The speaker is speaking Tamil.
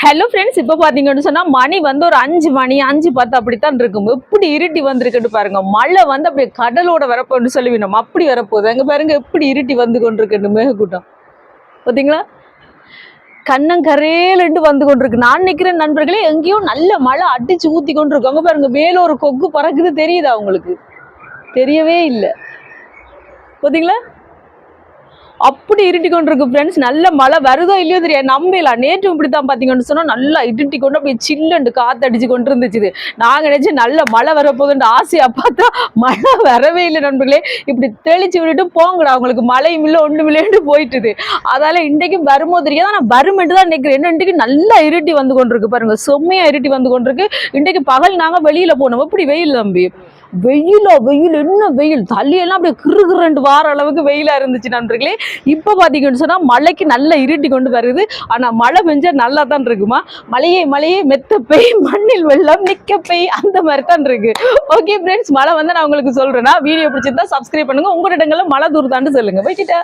ஹலோ ஃப்ரெண்ட்ஸ், இப்போ பார்த்தீங்கன்னு சொன்னால் மணி வந்து ஒரு 5 மணி 5:10 அப்படித்தான் இருக்கும். எப்படி இருட்டி வந்திருக்குன்னு பாருங்க. மழை வந்து அப்படியே கடலோட வரப்போன்னு சொல்லி நம்ம அப்படி வரப்போகுது. அங்கே பாருங்க எப்படி இருட்டி வந்து கொண்டிருக்குன்னு மேகக்கூட்டம் பார்த்தீங்களா? கண்ணங்கரேலண்டு வந்து கொண்டிருக்கு. நான் நினைக்கிறேன் நண்பர்களே, எங்கேயோ நல்ல மழை அடிச்சு ஊற்றி கொண்டு இருக்கு. அங்கே பாருங்க மேலே ஒரு கொக்கு பறக்குது, தெரியுதா உங்களுக்கு? தெரியவே இல்லை பார்த்தீங்களா? அப்படி இருட்டி கொண்டு இருக்கு ஃப்ரெண்ட்ஸ். நல்ல மழை வருதோ இல்லையோ தெரியாது, நம்பலாம். நேற்று இப்படித்தான் பார்த்தீங்கன்னு சொன்னால் நல்லா இருட்டி கொண்டு அப்படியே சில்லுண்டு காத்தடிச்சு கொண்டு இருந்துச்சு. நாங்கள் நினைச்சு நல்ல மழை வரப்போகுதுன்ற ஆசையா பார்த்தா மழை வரவே இல்லை நண்பர்களே. இப்படி தெளிச்சு விட்டுட்டு போங்கடா, அவங்களுக்கு மழையும் இல்லை ஒன்றும் இல்லைன்னு போயிட்டுது. அதால இன்றைக்கும் வருமோ தெரியாது, ஆனால் வருமென்று தான் நினைக்கிறேன். என்ன இன்றைக்கு நல்லா இருட்டி வந்து கொண்டிருக்கு பாருங்க, செம்மையா இருட்டி வந்து கொண்டிருக்கு. இன்றைக்கு பகல் நாங்கள் வெளியில போனோம். எப்படி வெயில் தம்பி, வெயிலா வெயில், என்ன வெயில், தள்ளியெல்லாம் அப்படியே கிறுகிறுண்டு வார அளவுக்கு வெயிலா இருந்துச்சு நண்பர்களே. இப்போ பார்த்தீங்கன்னு சொன்னால் மழைக்கு நல்லா இருட்டி கொண்டு வருது. ஆனால் மழை பெஞ்சா நல்லா தான் இருக்குமா? மழையே மழையே மெத்த பெய், மண்ணில் வெள்ளம் நிற்க பெய், அந்த மாதிரி தான் இருக்கு. ஓகே ஃப்ரெண்ட்ஸ், மழை வந்து நான் உங்களுக்கு சொல்றேன்னா, வீடியோ பிடிச்சிருந்தா சப்ஸ்கிரைப் பண்ணுங்க. உங்களோட இடங்களில் மழை தூர்தான்னு சொல்லுங்க. போய்கிட்ட